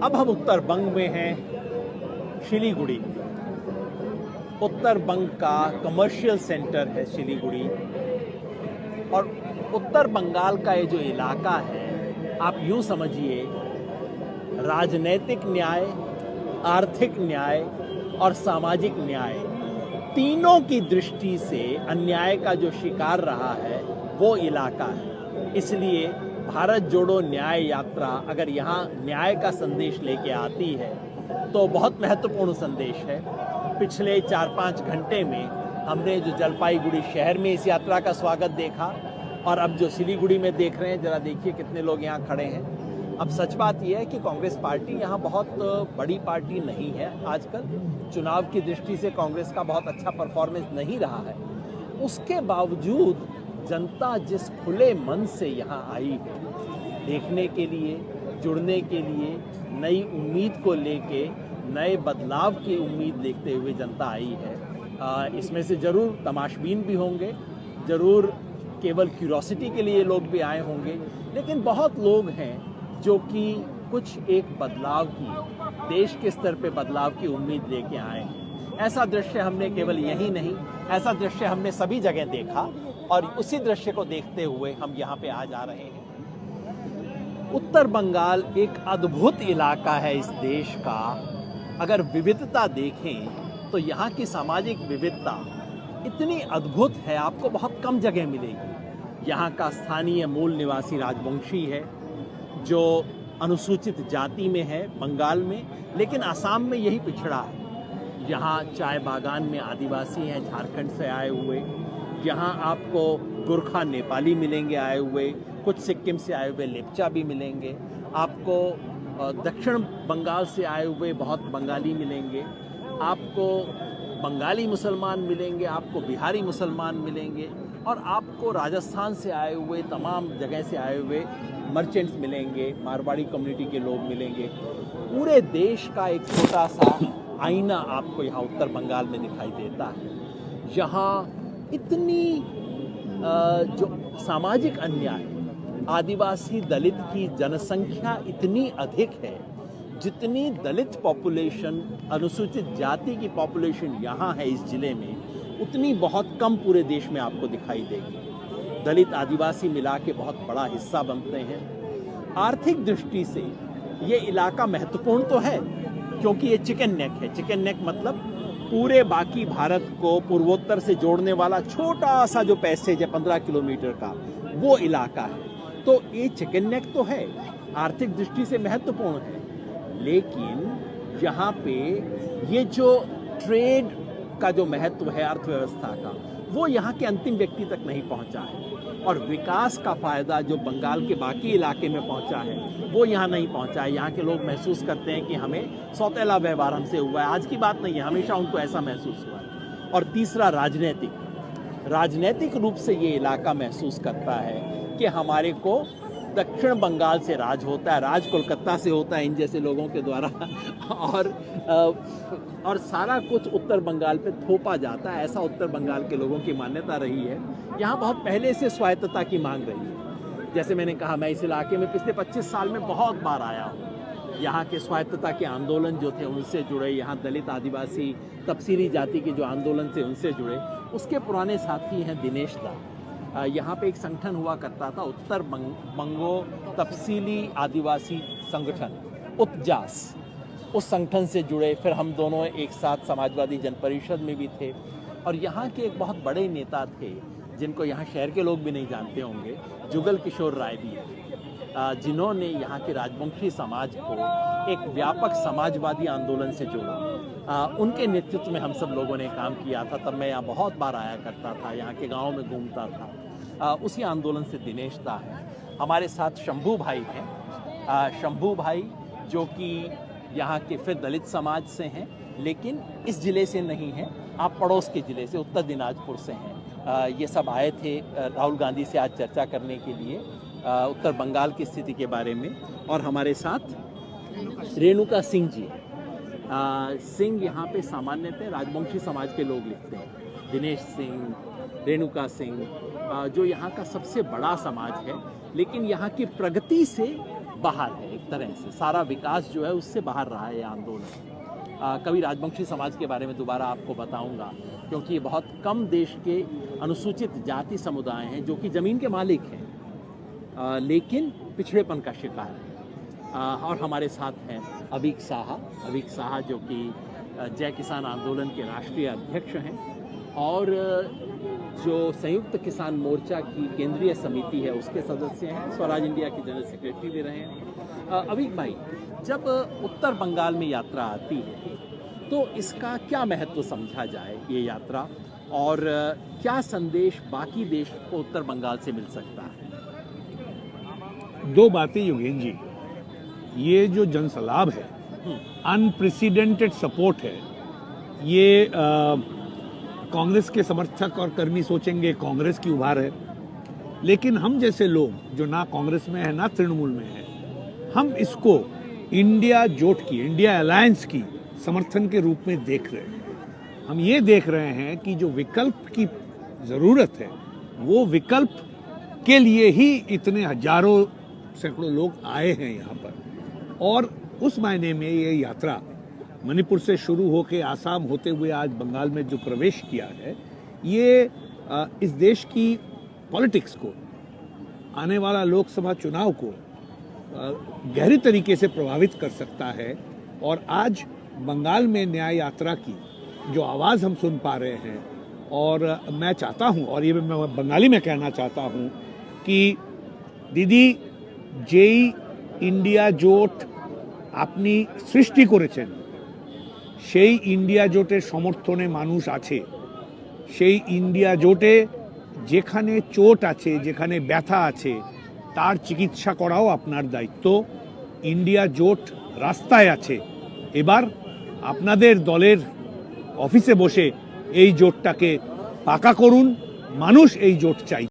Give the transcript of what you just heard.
अब हम उत्तर बंग में हैं, सिलीगुड़ी। उत्तर बंग का कमर्शियल सेंटर है सिलीगुड़ी, और उत्तर बंगाल का ये जो इलाका है, आप यूं समझिए, राजनैतिक न्याय, आर्थिक न्याय और सामाजिक न्याय तीनों की दृष्टि से अन्याय का जो शिकार रहा है वो इलाका है। इसलिए भारत जोड़ो न्याय यात्रा अगर यहाँ न्याय का संदेश लेके आती है तो बहुत महत्वपूर्ण संदेश है। पिछले 4-5 घंटे में हमने जो जलपाईगुड़ी शहर में इस यात्रा का स्वागत देखा, और अब जो सिलीगुड़ी में देख रहे हैं, जरा देखिए कितने लोग यहाँ खड़े हैं। अब सच बात यह है कि कांग्रेस पार्टी यहाँ बहुत बड़ी पार्टी नहीं है। आजकल चुनाव की दृष्टि से कांग्रेस का बहुत अच्छा परफॉर्मेंस नहीं रहा है। उसके बावजूद जनता जिस खुले मन से यहाँ आई है, देखने के लिए, जुड़ने के लिए, नई उम्मीद को लेके, नए बदलाव की उम्मीद देखते हुए जनता आई है। इसमें से ज़रूर तमाशबीन भी होंगे, ज़रूर केवल क्यूरोसिटी के लिए लोग भी आए होंगे, लेकिन बहुत लोग हैं जो कि कुछ एक बदलाव की, देश के स्तर पे बदलाव की उम्मीद लेके आए हैं। ऐसा दृश्य हमने केवल यही नहीं, ऐसा दृश्य हमने सभी जगह देखा, और उसी दृश्य को देखते हुए हम यहाँ पे आज आ रहे हैं। उत्तर बंगाल एक अद्भुत इलाका है इस देश का। अगर विविधता देखें तो यहाँ की सामाजिक विविधता इतनी अद्भुत है, आपको बहुत कम जगह मिलेगी। यहाँ का स्थानीय मूल निवासी राजवंशी है जो अनुसूचित जाति में है बंगाल में, लेकिन असम में यही पिछड़ा है। यहाँ चाय बागान में आदिवासी हैं झारखंड से आए हुए। यहाँ आपको गोरखा नेपाली मिलेंगे आए हुए, कुछ सिक्किम से आए हुए लेप्चा भी मिलेंगे, आपको दक्षिण बंगाल से आए हुए बहुत बंगाली मिलेंगे, आपको बंगाली मुसलमान मिलेंगे, आपको बिहारी मुसलमान मिलेंगे, और आपको राजस्थान से आए हुए, तमाम जगह से आए हुए मर्चेंट्स मिलेंगे, मारवाड़ी कम्युनिटी के लोग मिलेंगे। पूरे देश का एक छोटा सा आईना आपको यहाँ उत्तर बंगाल में दिखाई देता है। यहाँ इतनी जो सामाजिक अन्याय, आदिवासी दलित की जनसंख्या इतनी अधिक है, जितनी दलित पॉपुलेशन, अनुसूचित जाति की पॉपुलेशन यहाँ है इस जिले में, उतनी बहुत कम पूरे देश में आपको दिखाई देगी। दलित आदिवासी मिला के बहुत बड़ा हिस्सा बनते हैं। आर्थिक दृष्टि से ये इलाका महत्वपूर्ण तो है, क्योंकि ये चिकन नेक है। चिकन नेक मतलब पूरे बाकी भारत को पूर्वोत्तर से जोड़ने वाला छोटा सा जो पैसेज है 15 किलोमीटर का, वो इलाका है। तो ये चिकन नेक तो है, आर्थिक दृष्टि से महत्वपूर्ण है, लेकिन यहाँ पे ये जो ट्रेड का जो महत्व है अर्थव्यवस्था का, वो यहाँ के अंतिम व्यक्ति तक नहीं पहुँचा है, और विकास का फायदा जो बंगाल के बाकी इलाके में पहुँचा है वो यहाँ नहीं पहुँचा है। यहाँ के लोग महसूस करते हैं कि हमें सौतेला व्यवहार हमसे हुआ है। आज की बात नहीं है, हमेशा उनको ऐसा महसूस हुआ है। और तीसरा, राजनीतिक रूप से ये इलाका महसूस करता है कि हमारे को दक्षिण बंगाल से राज होता है, राज कोलकाता से होता है इन जैसे लोगों के द्वारा, और सारा कुछ उत्तर बंगाल पे थोपा जाता है। ऐसा उत्तर बंगाल के लोगों की मान्यता रही है। यहाँ बहुत पहले से स्वायत्तता की मांग रही है। जैसे मैंने कहा, मैं इस इलाके में पिछले 25 साल में बहुत बार आया हूँ। यहाँ के स्वायत्तता के आंदोलन जो थे उनसे जुड़े, यहाँ दलित आदिवासी तपसीली जाति के जो आंदोलन थे उनसे जुड़े, उसके पुराने साथी हैं दिनेश दा। यहाँ पे एक संगठन हुआ करता था, उत्तर बंगो तफसीली आदिवासी संगठन, उपजास। उस संगठन से जुड़े, फिर हम दोनों एक साथ समाजवादी जन परिषद में भी थे। और यहाँ के एक बहुत बड़े नेता थे जिनको यहाँ शहर के लोग भी नहीं जानते होंगे, जुगल किशोर राय भी, जिन्होंने यहाँ के राजवंशी समाज को एक व्यापक समाजवादी आंदोलन से जोड़ा। उनके नेतृत्व में हम सब लोगों ने काम किया था। तब मैं यहाँ बहुत बार आया करता था, यहाँ के गाँव में घूमता था। उसी आंदोलन से दिनेश दा है। हमारे साथ शंभू भाई हैं। शंभू भाई जो कि यहाँ के फिर दलित समाज से हैं, लेकिन इस ज़िले से नहीं हैं, आप पड़ोस के ज़िले से, उत्तर दिनाजपुर से हैं। ये सब आए थे राहुल गांधी से आज चर्चा करने के लिए उत्तर बंगाल की स्थिति के बारे में। और हमारे साथ रेणुका सिंह जी। सिंह यहाँ पे सामान्यतः राजवंशी समाज के लोग लिखते हैं। दिनेश सिंह, रेणुका सिंह, जो यहाँ का सबसे बड़ा समाज है, लेकिन यहाँ की प्रगति से बाहर है, तरह से सारा विकास जो है उससे बाहर रहा है ये आंदोलन। कवि राजवंशी समाज के बारे में दोबारा आपको बताऊंगा, क्योंकि ये बहुत कम देश के अनुसूचित जाति समुदाय हैं जो कि ज़मीन के मालिक हैं लेकिन पिछड़ेपन का शिकार है। और हमारे साथ हैं अवीक साहा जो कि जय किसान आंदोलन के राष्ट्रीय अध्यक्ष हैं और जो संयुक्त किसान मोर्चा की केंद्रीय समिति है उसके सदस्य हैं, स्वराज इंडिया के जनरल सेक्रेटरी भी रहे हैं। अवीक भाई, जब उत्तर बंगाल में यात्रा आती है तो इसका क्या महत्व समझा जाए ये यात्रा, और क्या संदेश बाकी देश को उत्तर बंगाल से मिल सकता है? दो बातें योगेन जी, ये जो जनसलाब है अनप्रेसिडेंटेड सपोर्ट है। ये कांग्रेस के समर्थक और कर्मी सोचेंगे कांग्रेस की उभार है, लेकिन हम जैसे लोग जो ना कांग्रेस में है ना तृणमूल में है, हम इसको इंडिया जोट की, इंडिया अलायंस की समर्थन के रूप में देख रहे हैं। हम ये देख रहे हैं कि जो विकल्प की जरूरत है वो विकल्प के लिए ही इतने हजारों सैकड़ों लोग आए हैं यहाँ पर, और उस मायने में ये यात्रा मणिपुर से शुरू होकर आसाम होते हुए आज बंगाल में जो प्रवेश किया है, ये इस देश की पॉलिटिक्स को, आने वाला लोकसभा चुनाव को गहरी तरीके से प्रभावित कर सकता है। और आज बंगाल में न्याय यात्रा की जो आवाज़ हम सुन पा रहे हैं, और मैं चाहता हूं, और ये मैं बंगाली में कहना चाहता हूं कि दीदी যেই ইন্ডিয়া জোট আপনি সৃষ্টি করেছেন সেই ইন্ডিয়া জোটের সমর্থনে মানুষ আছে। সেই ইন্ডিয়া জোটে যেখানে চোট আছে, যেখানে ব্যথা আছে, তার চিকিৎসা করাও আপনার দায়িত্ব। ইন্ডিয়া জোট রাস্তায় আছে, এবার আপনাদের দলের অফিসে বসে এই জোটটাকে পাকা করুন। মানুষ এই জোট চাই।